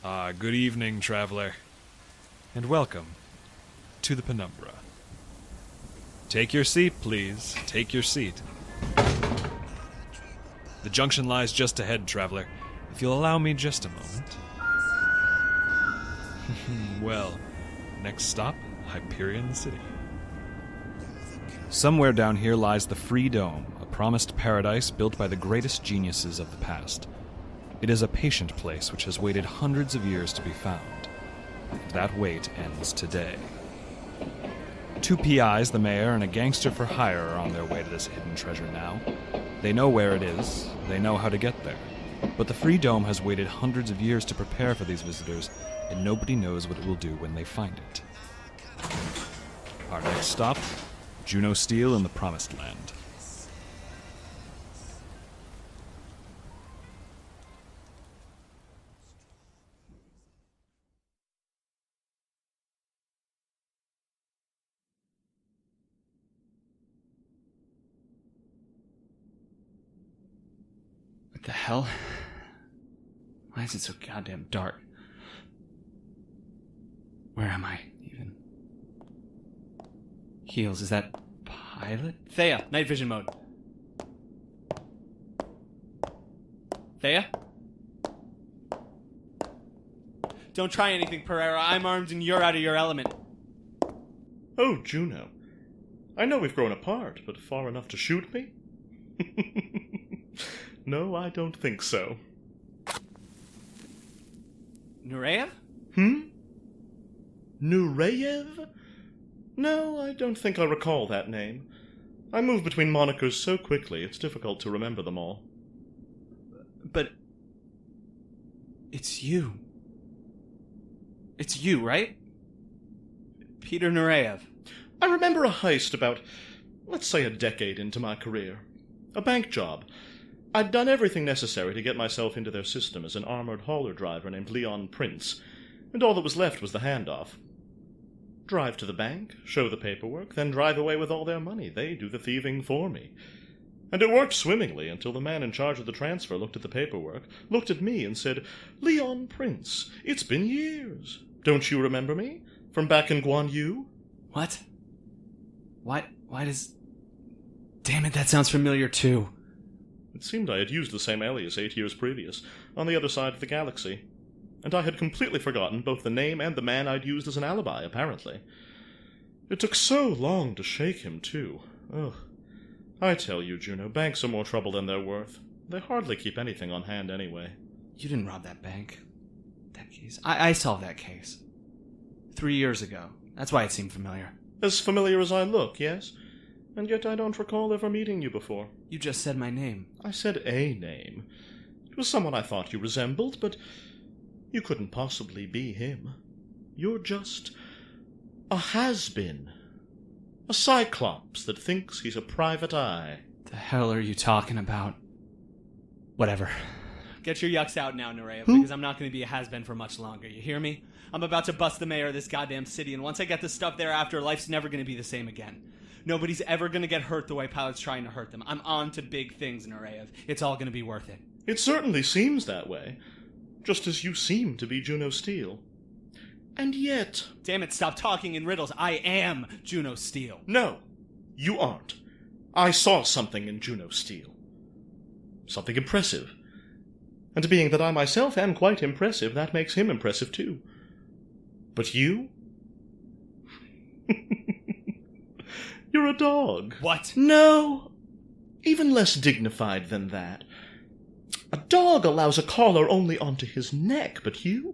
Good evening, traveler, and welcome to the Penumbra. Take your seat, please. Take your seat. The junction lies just ahead, traveler. If you'll allow me just a moment. Well, next stop, Hyperion City. Somewhere down here lies the Free Dome, a promised paradise built by the greatest geniuses of the past. It is a patient place which has waited hundreds of years to be found. That wait ends today. Two PIs, the mayor, and a gangster for hire are on their way to this hidden treasure now. They know where it is, they know how to get there. But the Free Dome has waited hundreds of years to prepare for these visitors, and nobody knows what it will do when they find it. Our next stop, Juno Steel in the Promised Land. What the hell? Why is it so goddamn dark? Where am I, even? Heels, is that Pilot? Thea, night vision mode. Thea? Don't try anything, Pereyra. I'm armed and you're out of your element. Oh, Juno. I know we've grown apart, but far enough to shoot me? No, I don't think so. Nureyev? Nureyev? No, I don't think I recall that name. I move between monikers so quickly, it's difficult to remember them all. But... it's you. It's you, right? Peter Nureyev. I remember a heist about, let's say, a decade into my career. A bank job. I'd done everything necessary to get myself into their system as an armored hauler driver named Leon Prince, and all that was left was the handoff. Drive to the bank, show the paperwork, then drive away with all their money. They do the thieving for me. And it worked swimmingly until the man in charge of the transfer looked at the paperwork, looked at me and said, "Leon Prince, it's been years. Don't you remember me? From back in Guan Yu?" What? Why does... Damn it, that sounds familiar too. It seemed I had used the same alias 8 years previous, on the other side of the galaxy. And I had completely forgotten both the name and the man I'd used as an alibi, apparently. It took so long to shake him, too. Ugh. I tell you, Juno, banks are more trouble than they're worth. They hardly keep anything on hand anyway. You didn't rob that bank. That case... I solved that case. 3 years ago. That's why it seemed familiar. As familiar as I look, yes? And yet I don't recall ever meeting you before. You just said my name. I said a name. It was someone I thought you resembled, but you couldn't possibly be him. You're just a has-been. A cyclops that thinks he's a private eye. The hell are you talking about? Whatever. Get your yucks out now, Nureyev, because I'm not going to be a has-been for much longer. You hear me? I'm about to bust the mayor of this goddamn city, and once I get the stuff thereafter, life's never going to be the same again. Nobody's ever going to get hurt the way Pilot's trying to hurt them. I'm on to big things, Nureyev. It's all going to be worth it. It certainly seems that way. Just as you seem to be Juno Steel. And yet... Damn it, stop talking in riddles. I am Juno Steel. No, you aren't. I saw something in Juno Steel. Something impressive. And being that I myself am quite impressive, that makes him impressive too. But you? You're a dog. What? No, even less dignified than that. A dog allows a collar only onto his neck, but you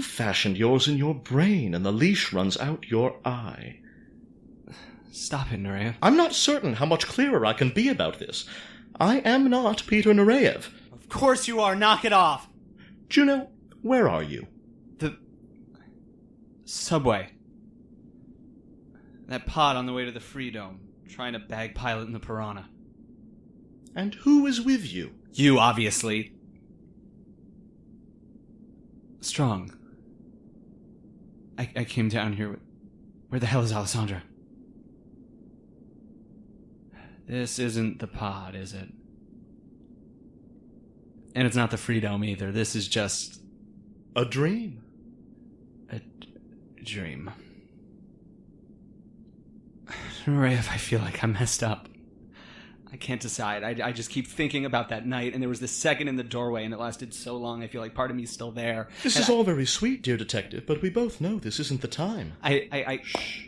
fashioned yours in your brain, and the leash runs out your eye. Stop it, Nureyev. I'm not certain how much clearer I can be about this. I am not Peter Nureyev. Of course you are. Knock it off. Juno, where are you? The subway. That pod on the way to the Free Dome, trying to bag Pilot and the Piranha. And who is with you? You, obviously. Strong. I came down here with... Where the hell is Alessandra? This isn't the pod, is it? And it's not the Free Dome either. This is just... A dream. A dream. Rafe, I feel like I messed up. I can't decide. I just keep thinking about that night, and there was this second in the doorway, and it lasted so long, I feel like part of me is still there. This is all very sweet, dear detective, but we both know this isn't the time. Shh.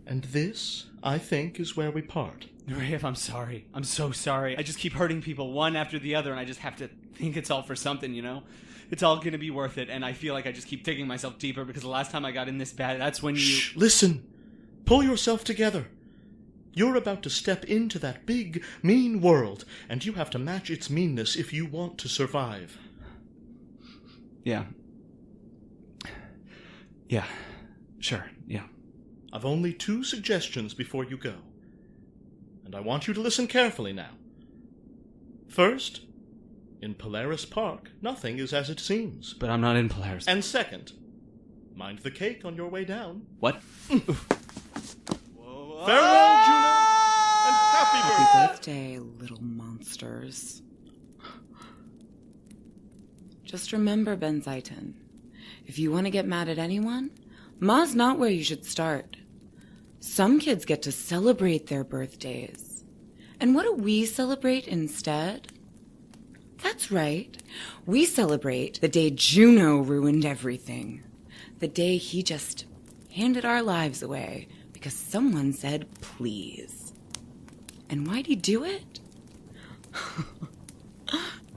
And this, I think, is where we part. Rafe, I'm sorry. I'm so sorry. I just keep hurting people one after the other, and I just have to think it's all for something, you know? It's all gonna be worth it, and I feel like I just keep digging myself deeper because the last time I got in this bad, that's when you... Shh, listen! Pull yourself together. You're about to step into that big, mean world, and you have to match its meanness if you want to survive. Yeah. Yeah. Sure, yeah. I've only 2 suggestions before you go. And I want you to listen carefully now. First, in Polaris Park, nothing is as it seems. But I'm not in Polaris. And second, mind the cake on your way down. What? Farewell, Juno, and happy birthday, little monsters. Just remember, Benziton, if you want to get mad at anyone, Ma's not where you should start. Some kids get to celebrate their birthdays. And what do we celebrate instead? That's right. We celebrate the day Juno ruined everything. The day he just handed our lives away because someone said please. And why'd he do it?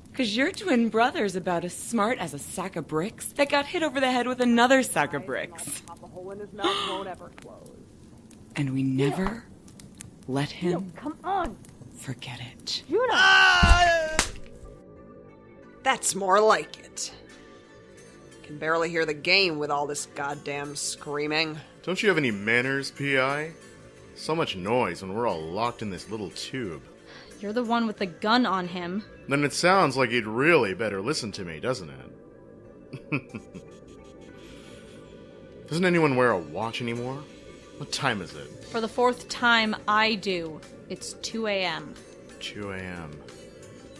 Because your twin brother's about as smart as a sack of bricks that got hit over the head with another sack of bricks. And we never let him forget it. That's more like it. Can barely hear the game with all this goddamn screaming. Don't you have any manners, P.I.? So much noise when we're all locked in this little tube. You're the one with the gun on him. Then it sounds like you'd really better listen to me, doesn't it? Doesn't anyone wear a watch anymore? What time is it? For the 4th time, I do. It's 2 a.m. 2 a.m.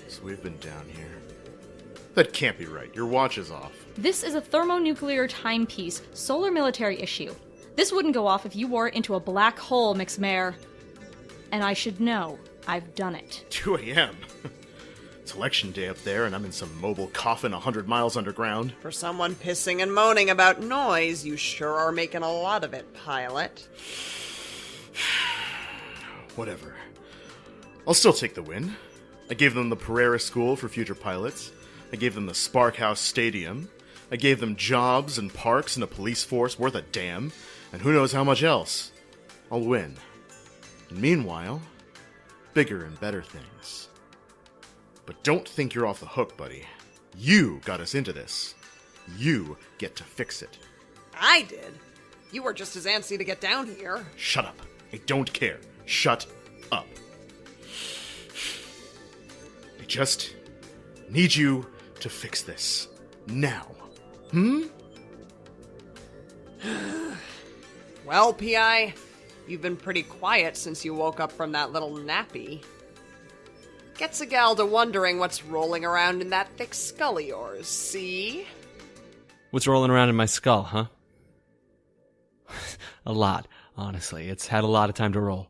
So we've been down here. That can't be right. Your watch is off. This is a thermonuclear timepiece, solar military issue. This wouldn't go off if you wore it into a black hole, Mixmare. And I should know. I've done it. 2 a.m.? It's election day up there, and I'm in some mobile coffin 100 miles underground. For someone pissing and moaning about noise, you sure are making a lot of it, Pilot. Whatever. I'll still take the win. I gave them the Pereyra School for future pilots. I gave them the Spark House Stadium. I gave them jobs and parks and a police force worth a damn. And who knows how much else. I'll win. And meanwhile, bigger and better things. But don't think you're off the hook, buddy. You got us into this. You get to fix it. I did? You were just as antsy to get down here. Shut up. I don't care. Shut up. I just need you to fix this. Now. Well, P.I., you've been pretty quiet since you woke up from that little nappy. Gets a gal to wondering what's rolling around in that thick skull of yours, see? What's rolling around in my skull, huh? A lot, honestly. It's had a lot of time to roll.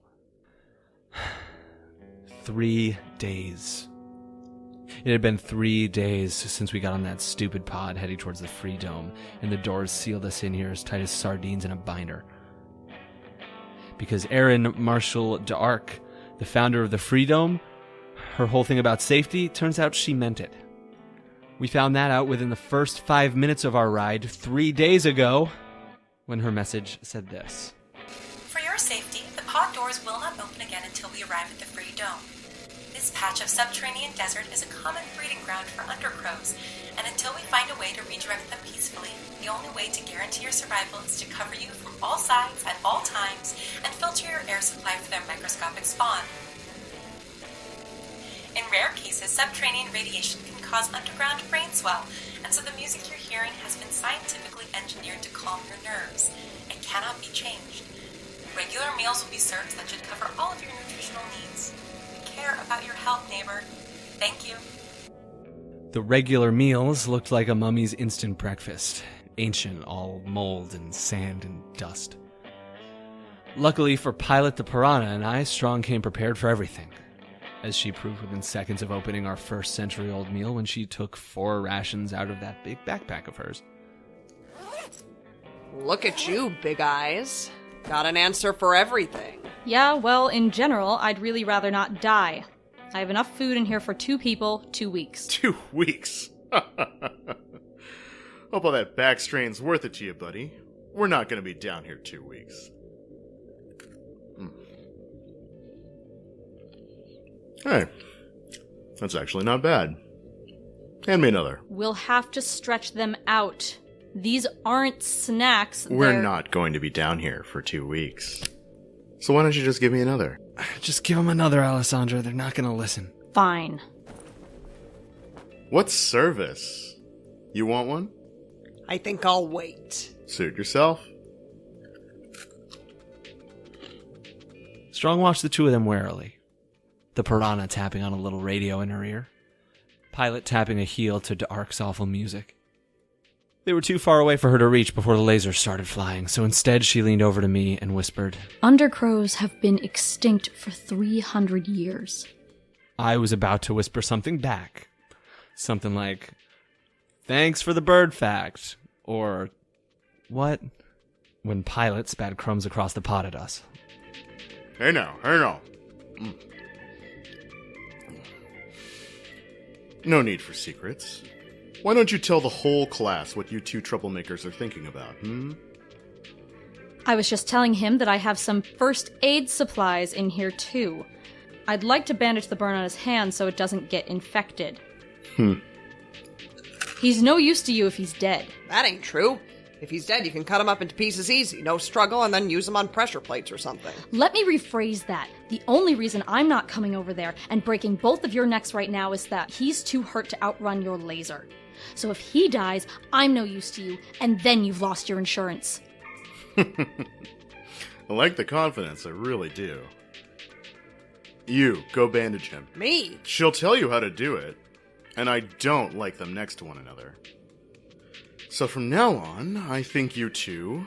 3 days. It had been 3 days since we got on that stupid pod heading towards the Free Dome, and the doors sealed us in here as tight as sardines in a binder. Because Erin Marshall d'Arc, the founder of the Free Dome, her whole thing about safety, turns out she meant it. We found that out within the first 5 minutes of our ride 3 days ago, when her message said this. For your safety, the pod doors will not open again until we arrive at the Free Dome. This patch of subterranean desert is a common breeding ground for undercrows, and until we find a way to redirect them peacefully, the only way to guarantee your survival is to cover you from all sides at all times and filter your air supply for their microscopic spawn. In rare cases, subterranean radiation can cause underground brain swell, and so the music you're hearing has been scientifically engineered to calm your nerves. It cannot be changed. Regular meals will be served that should cover all of your nutritional needs. We care about your health, neighbor. Thank you. The regular meals looked like a mummy's instant breakfast. Ancient, all mold and sand and dust. Luckily for Pilot the Piranha and I, Strong came prepared for everything, as she proved within seconds of opening our first century-old meal when she took 4 rations out of that big backpack of hers. Look at you, Big Eyes. Got an answer for everything. Yeah, well, in general, I'd really rather not die. I have enough food in here for 2 people, 2 weeks. 2 weeks? Hope all that back strain's worth it to you, buddy. We're not gonna be down here 2 weeks. Hey, that's actually not bad. Hand me another. We'll have to stretch them out. These aren't snacks. We're not going to be down here for 2 weeks. So why don't you just give me another? Just give them another, Alessandra. They're not gonna listen. Fine. What service? You want one? I think I'll wait. Suit yourself. Strong watched the two of them warily. The Piranha tapping on a little radio in her ear. Pilot tapping a heel to D'Arc's awful music. They were too far away for her to reach before the lasers started flying, so instead she leaned over to me and whispered, Undercrows have been extinct for 300 years. I was about to whisper something back. Something like, thanks for the bird fact, or what? When Pilot spat crumbs across the pot at us. Hey now. No need for secrets. Why don't you tell the whole class what you two troublemakers are thinking about, I was just telling him that I have some first aid supplies in here too. I'd like to bandage the burn on his hand so it doesn't get infected. He's no use to you if he's dead. That ain't true. If he's dead, you can cut him up into pieces easy. No struggle, and then use him on pressure plates or something. Let me rephrase that. The only reason I'm not coming over there and breaking both of your necks right now is that he's too hurt to outrun your laser. So if he dies, I'm no use to you, and then you've lost your insurance. I like the confidence, I really do. You, go bandage him. Me? She'll tell you how to do it, and I don't like them next to one another. So from now on, I think you two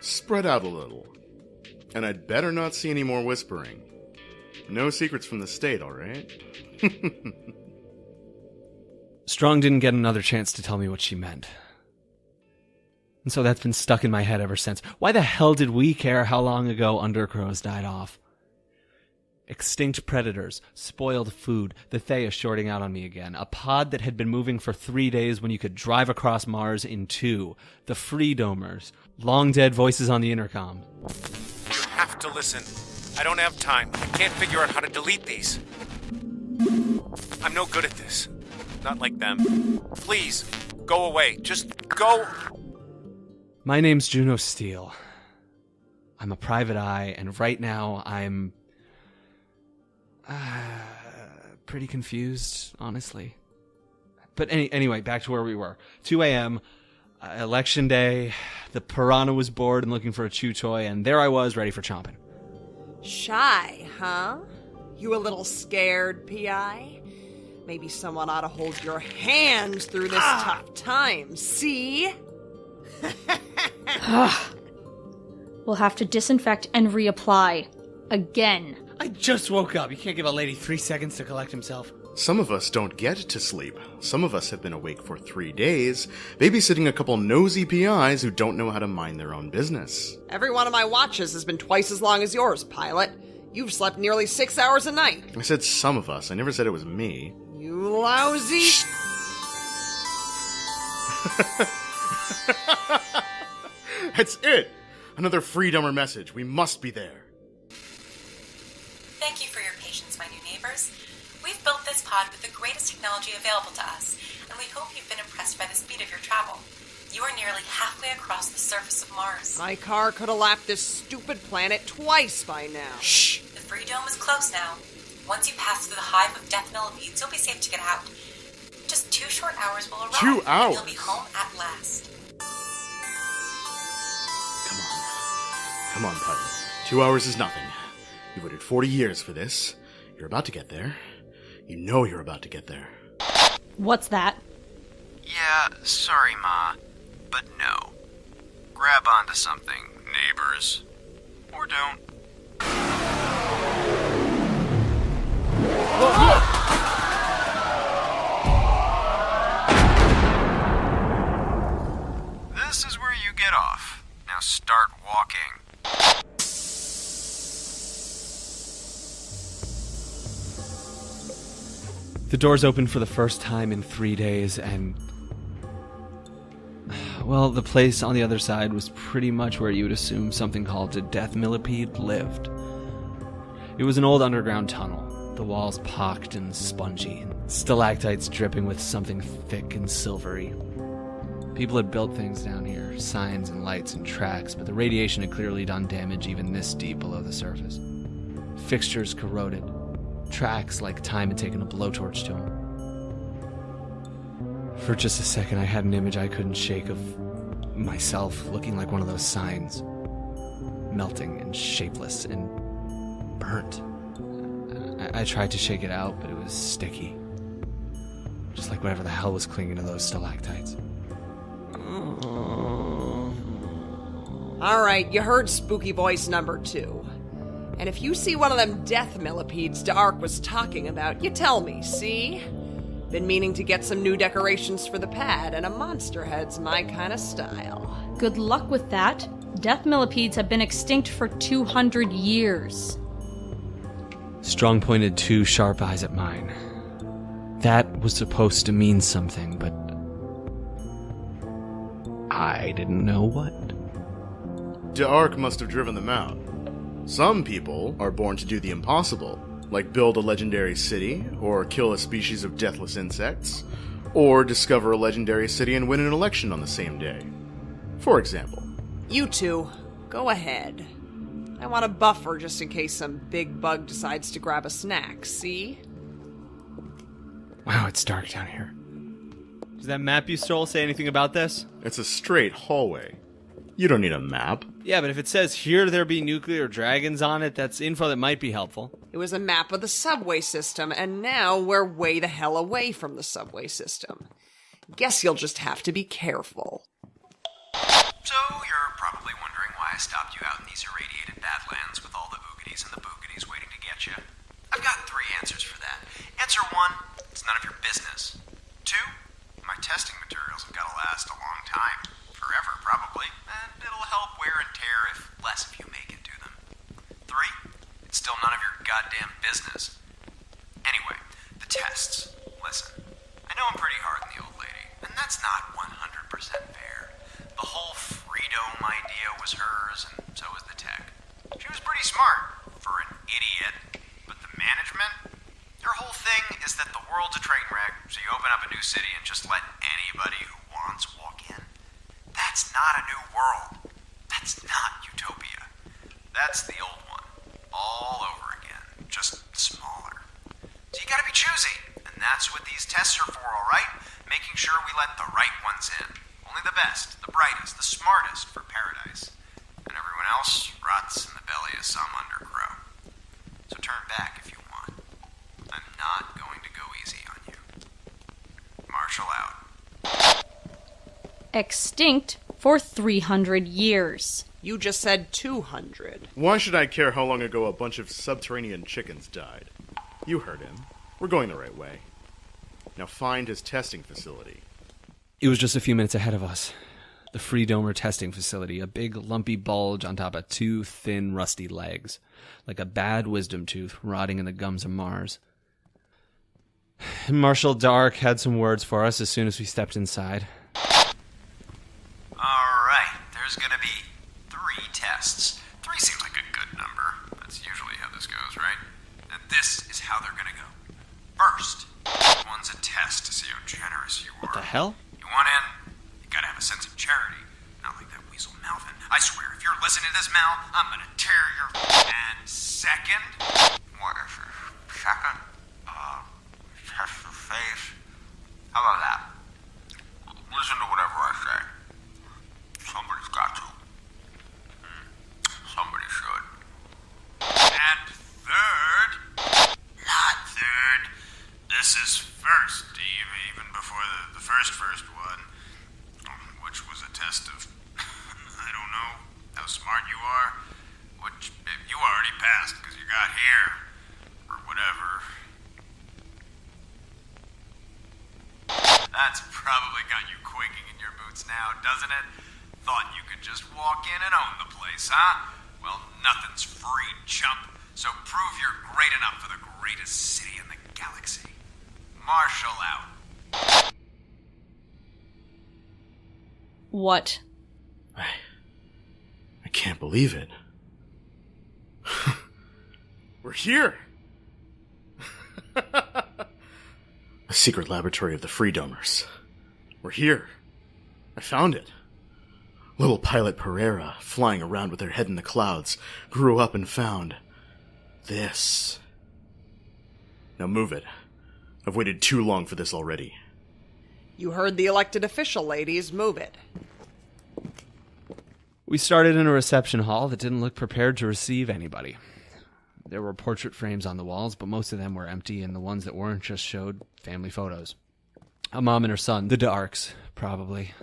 spread out a little. And I'd better not see any more whispering. No secrets from the state, alright? Strong didn't get another chance to tell me what she meant. And so that's been stuck in my head ever since. Why the hell did we care how long ago Undercrows died off? Extinct predators, spoiled food, the Thea shorting out on me again, a pod that had been moving for 3 days when you could drive across Mars in 2, the Freedomers, long dead voices on the intercom. You have to listen. I don't have time. I can't figure out how to delete these. I'm no good at this. Not like them. Please, go away. Just go. My name's Juno Steele. I'm a private eye, and right now I'm pretty confused, honestly. But anyway, back to where we were. 2 a.m., election day, the Piranha was bored and looking for a chew toy, and there I was, ready for chomping. Shy, huh? You a little scared, P.I.? Maybe someone ought to hold your hand through this tough time, see? We'll have to disinfect and reapply. Again. I just woke up. You can't give a lady 3 seconds to collect himself. Some of us don't get to sleep. Some of us have been awake for 3 days, babysitting a couple nosy PIs who don't know how to mind their own business. Every one of my watches has been twice as long as yours, Pilot. You've slept nearly 6 hours a night. I said some of us. I never said it was me. You lousy... That's it! Another Freedomer message. We must be there. Thank you for your patience, my new neighbors. We've built this pod with the greatest technology available to us, and we hope you've been impressed by the speed of your travel. You are nearly halfway across the surface of Mars. My car could have lapped this stupid planet twice by now. Shh! The free dome is closed now. Once you pass through the hive of death millipedes, you'll be safe to get out. Just 2 short hours will arrive. 2 hours? And you'll be home at last. Come on, Pilot. 2 hours is nothing. You waited 40 years for this. You're about to get there. You know you're about to get there. What's that? Yeah, sorry, Ma, but no. Grab onto something, neighbors. Or don't. This is where you get off. Now start walking. The doors opened for the first time in 3 days, and... well, the place on the other side was pretty much where you would assume something called a death millipede lived. It was an old underground tunnel, the walls pocked and spongy, and stalactites dripping with something thick and silvery. People had built things down here, signs and lights and tracks, but the radiation had clearly done damage even this deep below the surface. Fixtures corroded. Tracks like time had taken a blowtorch to them. For just a second, I had an image I couldn't shake of myself looking like one of those signs. Melting and shapeless and burnt. I tried to shake it out, but it was sticky. Just like whatever the hell was clinging to those stalactites. Alright, you heard spooky voice number 2. And if you see one of them death millipedes D'Arc was talking about, you tell me, see? Been meaning to get some new decorations for the pad, and a monster head's my kind of style. Good luck with that. Death millipedes have been extinct for 200 years. Strong pointed 2 sharp eyes at mine. That was supposed to mean something, but I didn't know what. D'Arc must have driven them out. Some people are born to do the impossible, like build a legendary city, or kill a species of deathless insects, or discover a legendary city and win an election on the same day. For example. You two, go ahead. I want a buffer just in case some big bug decides to grab a snack, see? Wow, it's dark down here. Does that map you stole say anything about this? It's a straight hallway. You don't need a map. Yeah, but if it says here there be nuclear dragons on it, that's info that might be helpful. It was a map of the subway system, and now we're way the hell away from the subway system. Guess you'll just have to be careful. So, you're probably wondering why I stopped you out in these irradiated badlands with all the oogities and the boogities waiting to get you. I've got 3 answers for that. Answer 1, it's none of your business. 2, my testing materials have got to last a long time. Forever, probably, and it'll help wear and tear if less of you make it to them. 3, it's still none of your goddamn business. Anyway, the tests. Listen, I know I'm pretty hard on the old lady, and that's not 100% fair. The whole freedom idea was hers, and so was the tech. She was pretty smart, for an idiot, but the management? Their whole thing is that the world's a train wreck, so you open up a new city and just let anybody who wants walk in. That's not a new world. That's not utopia. That's the old one. All over again. Just smaller. So you gotta be choosy. And that's what these tests are for, alright? Making sure we let the right ones in. Only the best, the brightest, the smartest for paradise. And everyone else rots in the belly of some undercrow. So turn back if you want. I'm not going to go easy on you. Marshall out. Extinct for 300 years. You just said 200. Why should I care how long ago a bunch of subterranean chickens died? You heard him. We're going the right way. Now find his testing facility. It was just a few minutes ahead of us. The Freedomer testing facility, a big lumpy bulge on top of 2 thin, rusty legs, like a bad wisdom tooth rotting in the gums of Mars. Marshal D'Arc had some words for us as soon as we stepped inside. Alright, there's gonna be 3 tests. 3 seems like a good number. That's usually how this goes, right? And this is how they're gonna go. First, one's a test to see how generous you are. What the hell? You want in? You gotta have a sense of charity. Not like that weasel Melvin. I swear, if you're listening to this, Mel, I'm gonna tear your... And second... What is it? Second? Test the face. How about that? Listen to whatever I say. Somebody's got to. Somebody should. how smart you are, which you already passed because you got here, or whatever. That's probably got you quaking in your boots now, doesn't it? Thought you could just walk in and own the place, huh? Well, nothing's free, chump. So prove you're great enough for the greatest city in the galaxy. Marshal out. What? I can't believe it. We're here! A secret laboratory of the Freedomers. We're here. I found it. Little Pilot Pereyra, flying around with her head in the clouds, grew up and found this. Now move it. I've waited too long for this already. You heard the elected official, ladies. Move it. We started in a reception hall that didn't look prepared to receive anybody. There were portrait frames on the walls, but most of them were empty, and the ones that weren't just showed family photos. A mom and her son, the Darks, probably.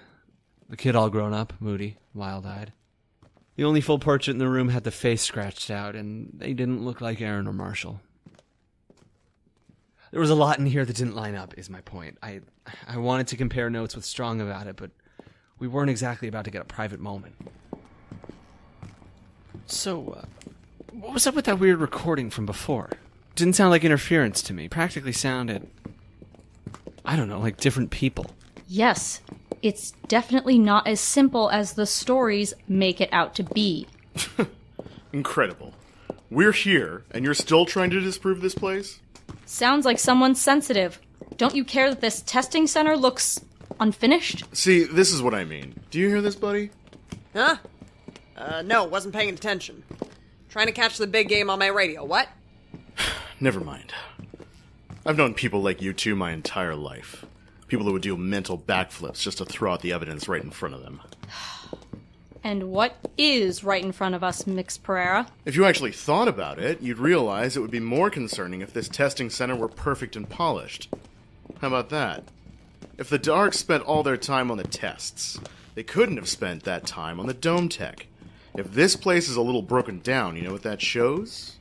The kid all grown up, moody, wild-eyed. The only full portrait in the room had the face scratched out, and they didn't look like Aaron or Marshall. There was a lot in here that didn't line up, is my point. I wanted to compare notes with Strong about it, but we weren't exactly about to get a private moment. So, what was up with that weird recording from before? Didn't sound like interference to me. Practically sounded, I don't know, like different people. Yes, it's definitely not as simple as the stories make it out to be. Incredible. We're here, and you're still trying to disprove this place? Sounds like someone's sensitive. Don't you care that this testing center looks unfinished? See, this is what I mean. Do you hear this, buddy? Huh? No, wasn't paying attention. Trying to catch the big game on my radio, what? Never mind. I've known people like you two my entire life. People who would do mental backflips just to throw out the evidence right in front of them. And what is right in front of us, Mix Pereyra? If you actually thought about it, you'd realize it would be more concerning if this testing center were perfect and polished. How about that? If the Darks spent all their time on the tests, they couldn't have spent that time on the dome tech. If this place is a little broken down, you know what that shows?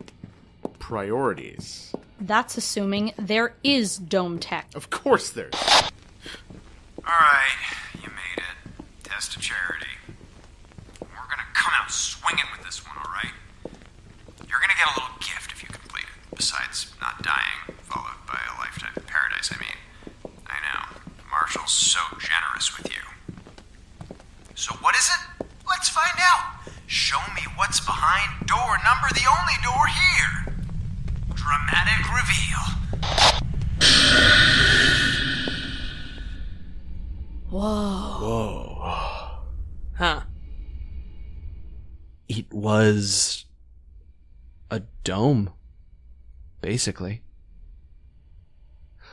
Priorities. That's assuming there is dome tech. Of course there's. Alright, you made it. Test of charity. We're gonna come out swinging with this one, alright? You're gonna get a little gift if you complete it. Besides not dying, followed by a lifetime in paradise, I mean. I know. Marshall's so generous with you. So what is it? Let's find out. Show me what's behind door number, the only door here. Dramatic reveal. Whoa. Huh. It was a dome, basically.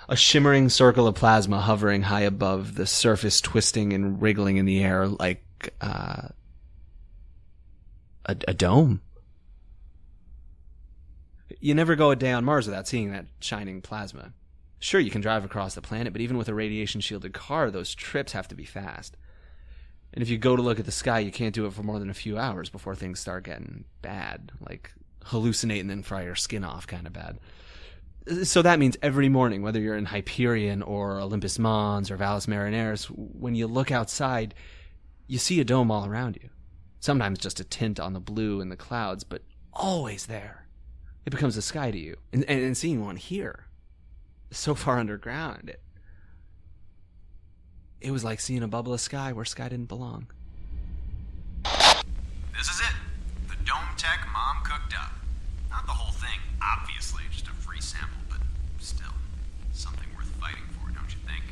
A shimmering circle of plasma hovering high above the surface, twisting and wriggling in the air like a dome. You never go a day on Mars without seeing that shining plasma. Sure, you can drive across the planet, but even with a radiation-shielded car, those trips have to be fast. And if you go to look at the sky, you can't do it for more than a few hours before things start getting bad, like hallucinate and then fry your skin off kind of bad. So that means every morning, whether you're in Hyperion or Olympus Mons or Valles Marineris, when you look outside, you see a dome all around you. Sometimes just a tint on the blue in the clouds, but always there. It becomes a sky to you. And seeing one here, so far underground, it was like seeing a bubble of sky where sky didn't belong. This is it. The dome tech Mom cooked up. Not the whole thing, obviously, just a free sample, but still, something worth fighting for, don't you think?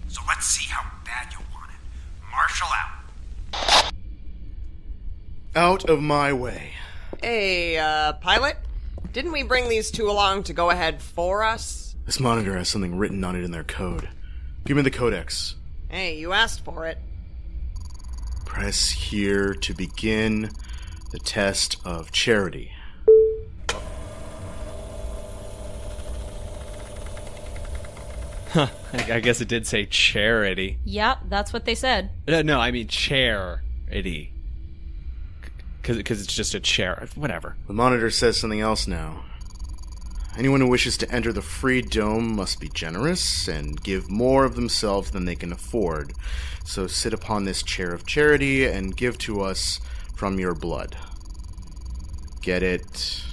So let's see how bad you want it. Marshal out. Out of my way. Hey, Pilot? Didn't we bring these two along to go ahead for us? This monitor has something written on it in their code. Give me the codex. Hey, you asked for it. Press here to begin the test of charity. Huh, I guess it did say charity. Yeah, that's what they said. No, I mean charity. because it's just a chair. Whatever. The monitor says something else now. Anyone who wishes to enter the free dome must be generous and give more of themselves than they can afford. So sit upon this chair of charity and give to us from your blood. Get it?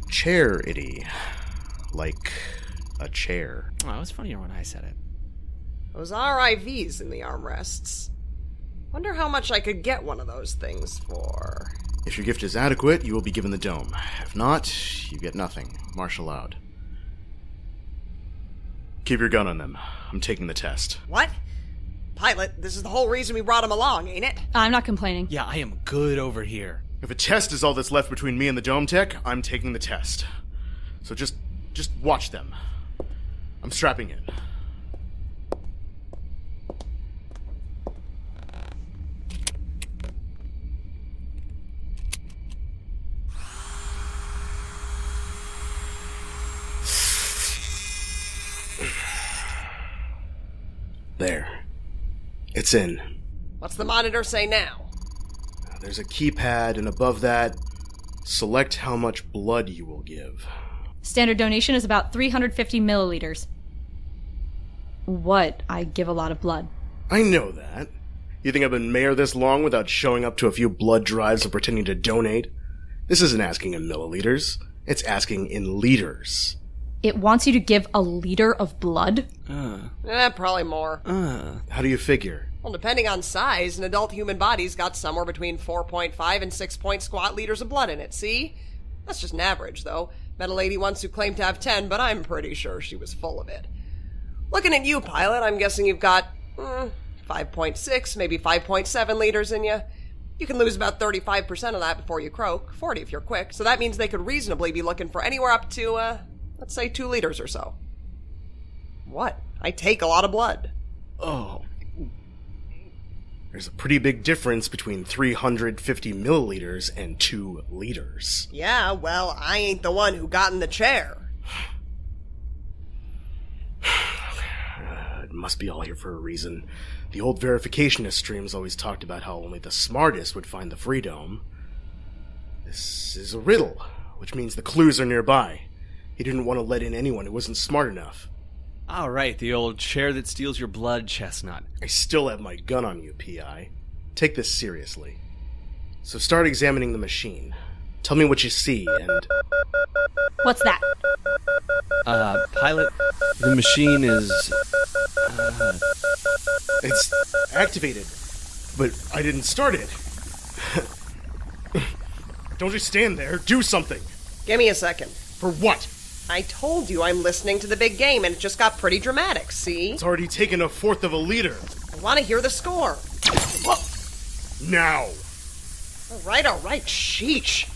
Charity. Like a chair. Oh, it was funnier when I said it. Those RIVs in the armrests. Wonder how much I could get one of those things for. If your gift is adequate, you will be given the dome. If not, you get nothing. Martial out. Keep your gun on them. I'm taking the test. What? Pilot, this is the whole reason we brought him along, ain't it? I'm not complaining. Yeah, I am good over here. If a test is all that's left between me and the dome tech, I'm taking the test. So just watch them. I'm strapping in. There. It's in. What's the monitor say now? There's a keypad, and above that, select how much blood you will give. Standard donation is about 350 milliliters. What? I give a lot of blood. I know that. You think I've been mayor this long without showing up to a few blood drives and pretending to donate? This isn't asking in milliliters. It's asking in liters. It wants you to give a liter of blood? Probably more. How do you figure? Well, depending on size, an adult human body's got somewhere between 4.5 and 6 squat liters of blood in it, see? That's just an average, though. Met a lady once who claimed to have 10, but I'm pretty sure she was full of it. Looking at you, Pilot, I'm guessing you've got 5.6, maybe 5.7 liters in you. You can lose about 35% of that before you croak, 40 if you're quick, so that means they could reasonably be looking for anywhere up to, let's say 2 liters or so. What? I take a lot of blood. Oh. There's a pretty big difference between 350 milliliters and 2 liters. Yeah, well, I ain't the one who got in the chair. It must be all here for a reason. The old verificationist streams always talked about how only the smartest would find the freedom. This is a riddle, which means the clues are nearby. He didn't want to let in anyone who wasn't smart enough. All right, the old chair that steals your blood, Chestnut. I still have my gun on you, P.I. Take this seriously. So start examining the machine. Tell me what you see, and... What's that? Pilot, the machine is... It's activated, but I didn't start it. Don't just stand there. Do something. Give me a second. For what? I told you I'm listening to the big game, and it just got pretty dramatic, see? It's already taken 1/4 of a liter. I want to hear the score. Whoa. Now. All right, sheesh.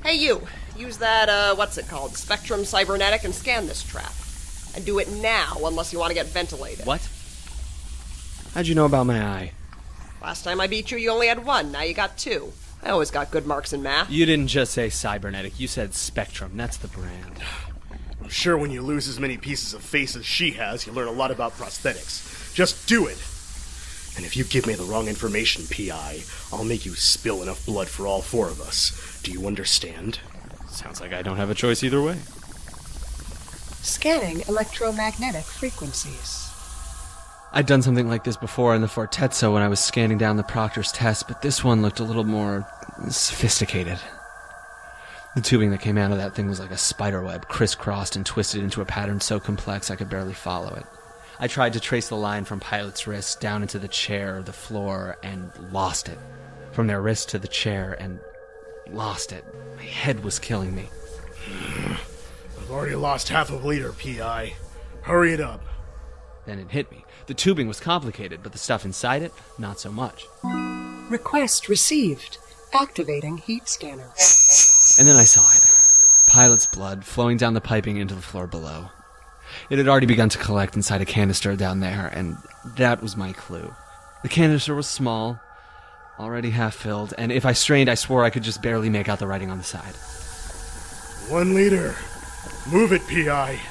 Hey, you. Use that, what's it called? Spectrum Cybernetic and scan this trap. And do it now, unless you want to get ventilated. What? How'd you know about my eye? Last time I beat you, you only had 1. Now you got 2. I always got good marks in math. You didn't just say cybernetic, you said Spectrum. That's the brand. I'm sure when you lose as many pieces of face as she has, you learn a lot about prosthetics. Just do it. And if you give me the wrong information, P.I., I'll make you spill enough blood for all 4 of us. Do you understand? Sounds like I don't have a choice either way. Scanning electromagnetic frequencies. I'd done something like this before in the Fortezzo when I was scanning down the Proctor's test, but this one looked a little more sophisticated. The tubing that came out of that thing was like a spiderweb, crisscrossed and twisted into a pattern so complex I could barely follow it. I tried to trace the line from Pilot's wrist down into the chair, the floor, and lost it. From their wrist to the chair, and lost it. My head was killing me. I've already lost 1/2 liter, P.I. Hurry it up. Then it hit me. The tubing was complicated, but the stuff inside it, not so much. Request received. Activating heat scanner. And then I saw it. Pilot's blood flowing down the piping into the floor below. It had already begun to collect inside a canister down there, and that was my clue. The canister was small, already half filled, and if I strained, I swore I could just barely make out the writing on the side. 1 liter. Move it, P.I.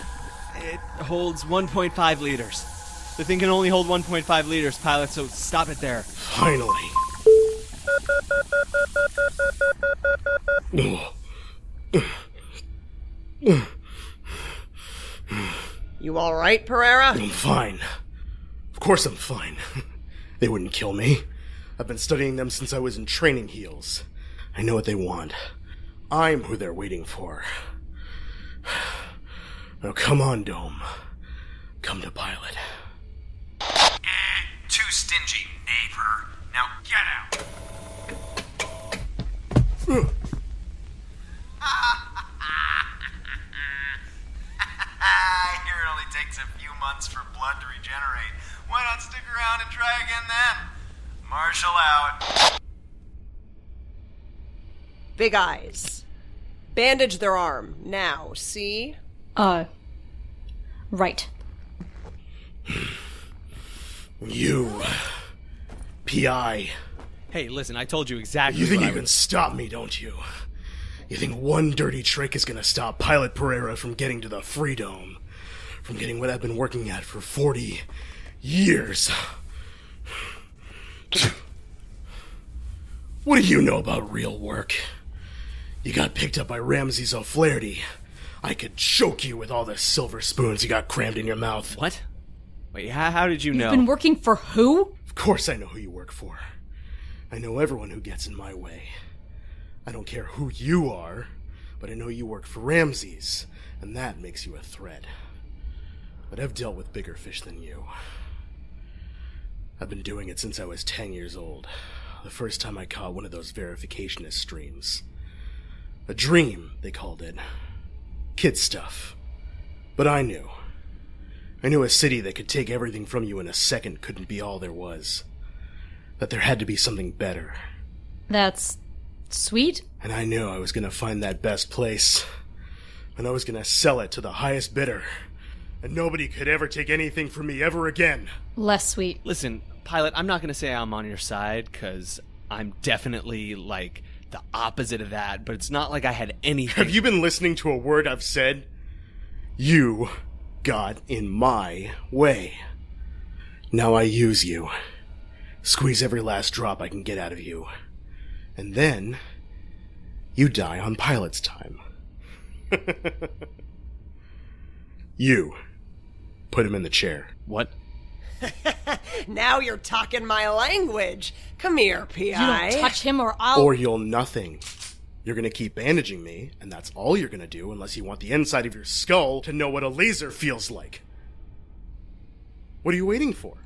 It holds 1.5 liters. The thing can only hold 1.5 liters, Pilot, so stop it there. Finally. You all right, Pereyra? I'm fine. Of course I'm fine. They wouldn't kill me. I've been studying them since I was in training heels. I know what they want. I'm who they're waiting for. Now come on, Dome. Come to Pilot. Too stingy, neighbor. Now get out. I hear it only takes a few months for blood to regenerate. Why not stick around and try again then? Marshal out. Big eyes. Bandage their arm. Now, see? Right. You. P.I. Hey, listen, I told you exactly You think what you can stop me, don't you? You think one dirty trick is gonna stop Pilot Pereyra from getting to the Freedom? From getting what I've been working at for 40 years? What do you know about real work? You got picked up by Ramses O'Flaherty. I could choke you with all the silver spoons you got crammed in your mouth. What? Wait, how did you know? You've been working for who? Of course I know who you work for. I know everyone who gets in my way. I don't care who you are, but I know you work for Ramses, and that makes you a threat. But I've dealt with bigger fish than you. I've been doing it since I was 10 years old. The first time I caught one of those verificationist streams. A dream, they called it. Kid stuff. But I knew. I knew a city that could take everything from you in a second couldn't be all there was. That there had to be something better. That's sweet. And I knew I was gonna find that best place. And I was gonna sell it to the highest bidder. And nobody could ever take anything from me ever again. Less sweet. Listen, Pilot, I'm not going to say I'm on your side, because I'm definitely, like, the opposite of that, but it's not like I had anything... Have you been listening to a word I've said? You got in my way. Now I use you. Squeeze every last drop I can get out of you. And then, you die on Pilot's time. You. Put him in the chair. What? Now you're talking my language. Come here, P.I. You don't touch him or I'll... Or you'll nothing. You're gonna keep bandaging me, and that's all you're gonna do unless you want the inside of your skull to know what a laser feels like. What are you waiting for?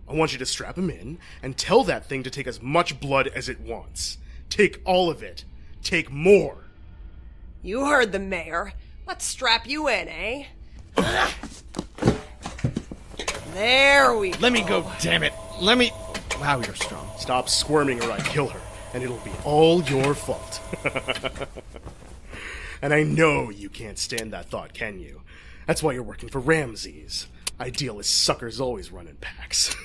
I want you to strap him in and tell that thing to take as much blood as it wants. Take all of it. Take more. You heard the mayor. Let's strap you in, eh? There we go. Let me go, damn it. Let me... Wow, you're strong. Stop squirming or I kill her, and it'll be all your fault. And I know you can't stand that thought, can you? That's why you're working for Ramses. Idealist suckers always run in packs.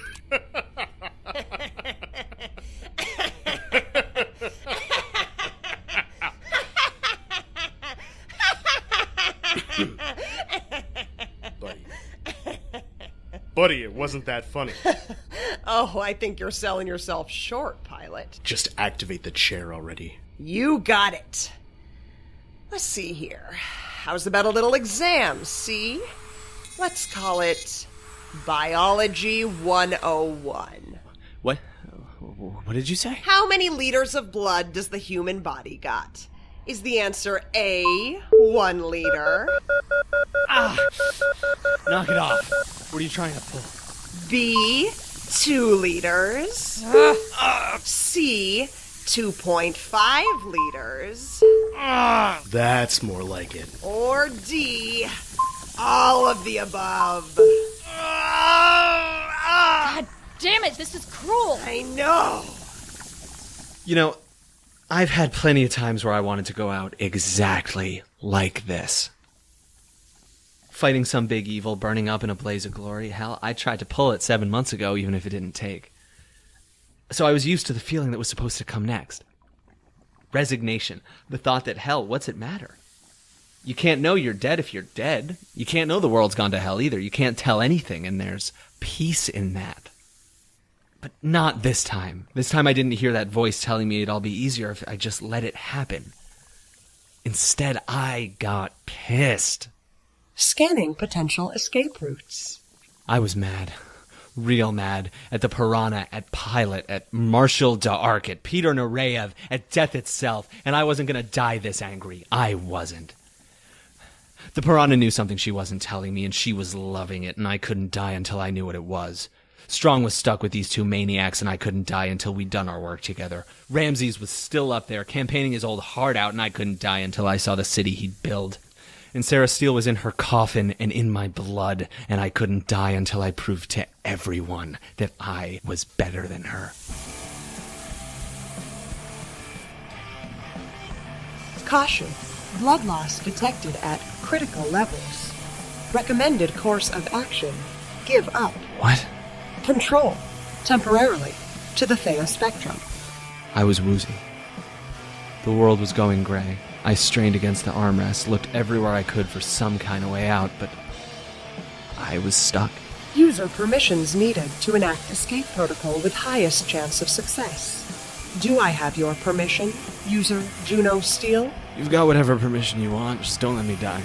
Buddy, it wasn't that funny. Oh, I think you're selling yourself short, Pilot. Just activate the chair already. You got it. Let's see here. How's about a little exam, see? Let's call it Biology 101. What? What did you say? How many liters of blood does the human body got? Is the answer A, 1 liter? Knock it off. What are you trying to pull? B, 2 liters? C, 2.5 liters? That's more like it. Or D, all of the above? God damn it, this is cruel. I know. You know, I've had plenty of times where I wanted to go out exactly like this. Fighting some big evil, burning up in a blaze of glory. Hell, I tried to pull it 7 months ago, even if it didn't take. So I was used to the feeling that was supposed to come next. Resignation. The thought that, hell, what's it matter? You can't know you're dead if you're dead. You can't know the world's gone to hell either. You can't tell anything, and there's peace in that. But not this time. This time I didn't hear that voice telling me it'd all be easier if I just let it happen. Instead, I got pissed. Scanning potential escape routes. I was mad. Real mad. At the Piranha, at Pilot, at Marshal D'Arc, at Peter Nureyev, at death itself. And I wasn't going to die this angry. I wasn't. The Piranha knew something she wasn't telling me, and she was loving it, and I couldn't die until I knew what it was. Strong was stuck with these two maniacs, and I couldn't die until we'd done our work together. Ramses was still up there, campaigning his old heart out, and I couldn't die until I saw the city he'd build. And Sarah Steele was in her coffin and in my blood, and I couldn't die until I proved to everyone that I was better than her. Caution. Blood loss detected at critical levels. Recommended course of action. Give up. What? Control. Temporarily. To the Thea spectrum. I was woozy. The world was going gray. I strained against the armrest, looked everywhere I could for some kind of way out, but I was stuck. User permissions needed to enact escape protocol with highest chance of success. Do I have your permission, user Juno Steele? You've got whatever permission you want, just don't let me die.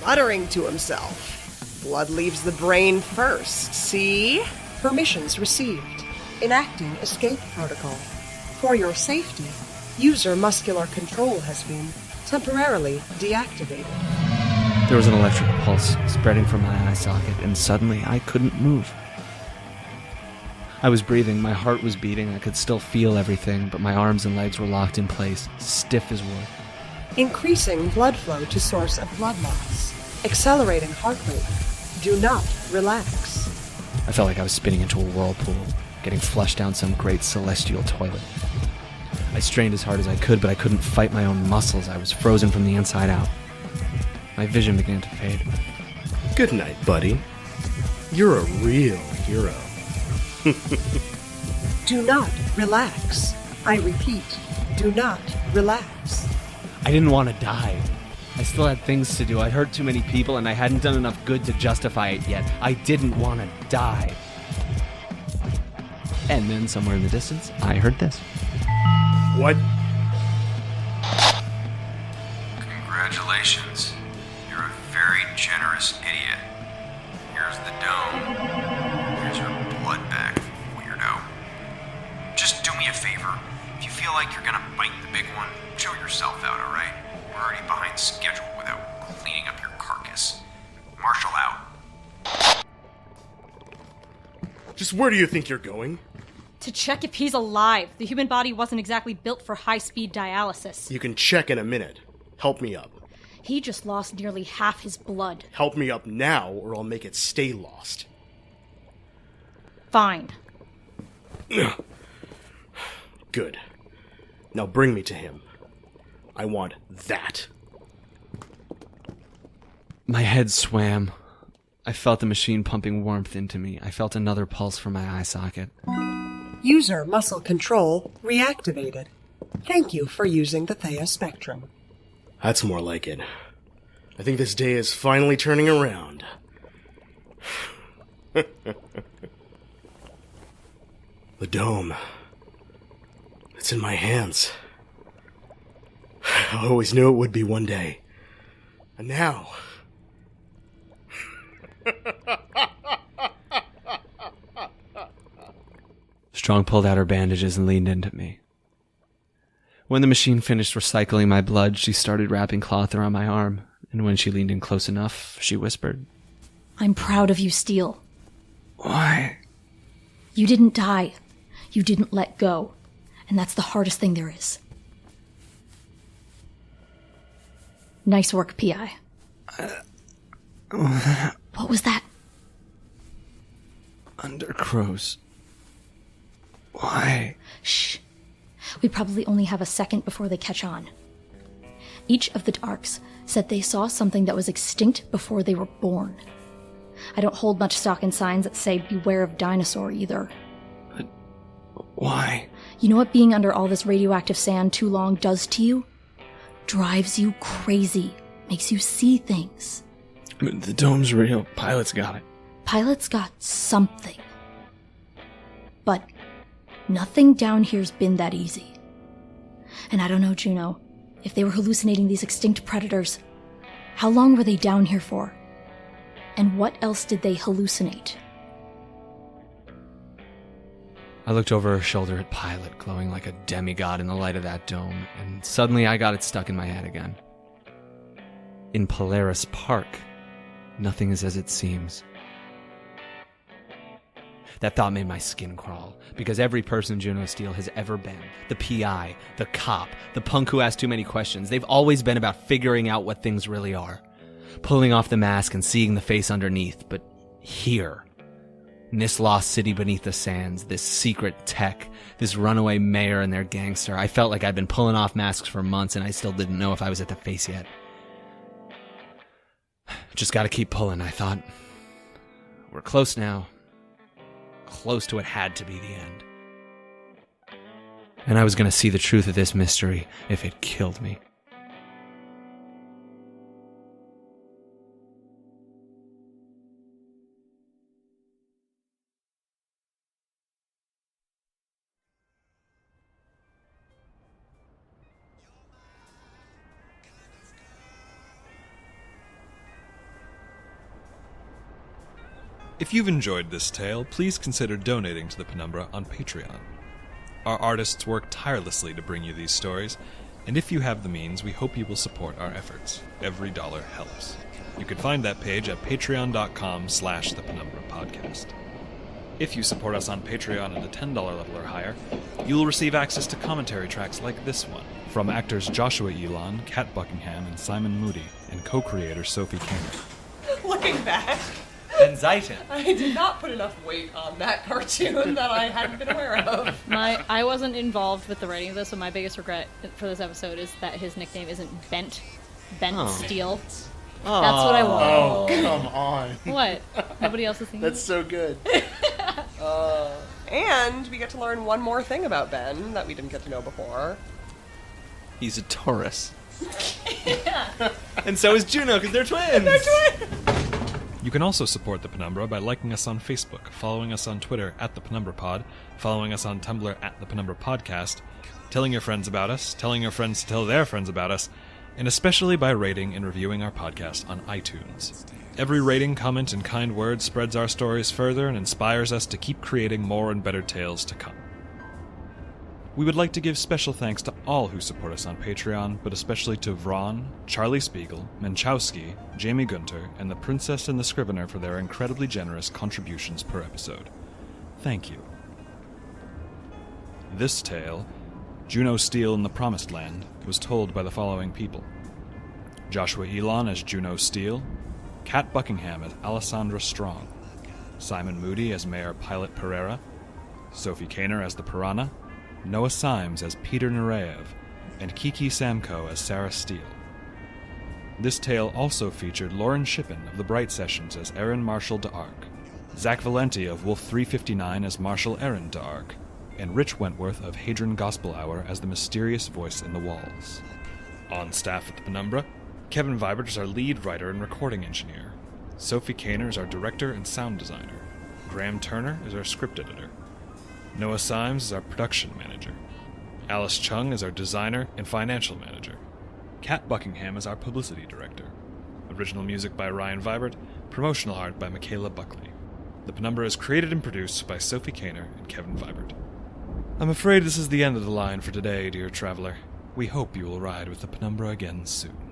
Muttering to himself. Blood leaves the brain first, see? Permissions received. Enacting escape protocol. For your safety, user muscular control has been temporarily deactivated. There was an electrical pulse spreading from my eye socket, and suddenly I couldn't move. I was breathing, my heart was beating, I could still feel everything, but my arms and legs were locked in place, stiff as wood. Increasing blood flow to source of blood loss. Accelerating heart rate. Do not relax. I felt like I was spinning into a whirlpool, getting flushed down some great celestial toilet. I strained as hard as I could, but I couldn't fight my own muscles. I was frozen from the inside out. My vision began to fade. Good night, buddy. You're a real hero. Do not relax. I repeat, do not relax. I didn't want to die. I still had things to do. I'd hurt too many people, and I hadn't done enough good to justify it yet. I didn't want to die. And then, somewhere in the distance, I heard this. What? Congratulations. You're a very generous idiot. Here's the dome. Here's your blood back, weirdo. Just do me a favor. If you feel like you're gonna bite the big one, chill yourself out, alright? We're already behind schedule without cleaning up your carcass. Marshal out. Just where do you think you're going? To check if he's alive. The human body wasn't exactly built for high-speed dialysis. You can check in a minute. Help me up. He just lost nearly half his blood. Help me up now, or I'll make it stay lost. Fine. Good. Now bring me to him. I want that. My head swam. I felt the machine pumping warmth into me. I felt another pulse from my eye socket. User muscle control reactivated. Thank you for using the Thea spectrum. That's more like it. I think this day is finally turning around. The dome. It's in my hands. I always knew it would be one day. And now... Strong pulled out her bandages and leaned into me. When the machine finished recycling my blood, she started wrapping cloth around my arm, and when she leaned in close enough, she whispered, I'm proud of you, Steele. Why? You didn't die. You didn't let go. And that's the hardest thing there is. Nice work, P.I. What was that? Undercrows. Why? Shh. We probably only have a second before they catch on. Each of the Darks said they saw something that was extinct before they were born. I don't hold much stock in signs that say beware of dinosaur either. But why? You know what being under all this radioactive sand too long does to you? Drives you crazy. Makes you see things. The dome's real. Pilot's got it. Pilot's got something. But nothing down here's been that easy. And I don't know, Juno, If they were hallucinating these extinct predators, how long were they down here for? And what else did they hallucinate? I looked over her shoulder at Pilot, glowing like a demigod in the light of that dome, and suddenly I got it stuck in my head again. In Polaris Park, nothing is as it seems. That thought made my skin crawl, because every person Juno Steel has ever been, the PI, the cop, the punk who asks too many questions, they've always been about figuring out what things really are. Pulling off the mask and seeing the face underneath, but here, in this lost city beneath the sands, this secret tech, this runaway mayor and their gangster, I felt like I'd been pulling off masks for months and I still didn't know if I was at the face yet. Just gotta keep pulling, I thought. We're close now. Close to what had to be the end. And I was gonna see the truth of this mystery if it killed me. If you've enjoyed this tale, please consider donating to the Penumbra on Patreon. Our artists work tirelessly to bring you these stories, and if you have the means, we hope you will support our efforts. Every dollar helps. You can find that page at patreon.com/The Penumbra Podcast. If you support us on Patreon at the $10 level or higher, you will receive access to commentary tracks like this one, from actors Joshua Elon, Kat Buckingham, and Simon Moody, and co-creator Sophie Kaner. Looking back, Ben Zeiton. I did not put enough weight on that cartoon that I hadn't been aware of. I wasn't involved with the writing of this, so my biggest regret for this episode is that his nickname isn't Bent Steel. Oh. That's what I want. Oh, come on. What? Nobody else is thinking? That's so good. And we get to learn one more thing about Ben that we didn't get to know before. He's a Taurus. And so is Juno, because they're twins! You can also support the Penumbra by liking us on Facebook, following us on Twitter at the Penumbra Pod, following us on Tumblr at the Penumbra Podcast, telling your friends about us, telling your friends to tell their friends about us, and especially by rating and reviewing our podcast on iTunes. Every rating, comment, and kind word spreads our stories further and inspires us to keep creating more and better tales to come. We would like to give special thanks to all who support us on Patreon, but especially to Vron, Charlie Spiegel, Menchowski, Jamie Gunter, and the Princess and the Scrivener for their incredibly generous contributions per episode. Thank you. This tale, Juno Steel in the Promised Land, was told by the following people: Joshua Elon as Juno Steel, Kat Buckingham as Alessandra Strong, Simon Moody as Mayor Pilot Pereyra, Sophie Kaner as the Piranha, Noah Symes as Peter Nureyev, and Kiki Samko as Sarah Steele. This tale also featured Lauren Shippen of the Bright Sessions as Aaron Marshall d'Arc, Zach Valenti of Wolf 359 as Marshall Aaron d'Arc, and Rich Wentworth of Hadron Gospel Hour as the mysterious voice in the walls. On staff at the Penumbra, Kevin Vibert is our lead writer and recording engineer. Sophie Kaner is our director and sound designer. Graham Turner is our script editor. Noah Symes is our production manager. Alice Chung is our designer and financial manager. Kat Buckingham is our publicity director. Original music by Ryan Vibert, promotional art by Michaela Buckley. The Penumbra is created and produced by Sophie Kaner and Kevin Vibert. I'm afraid this is the end of the line for today, dear traveler. We hope you will ride with the Penumbra again soon.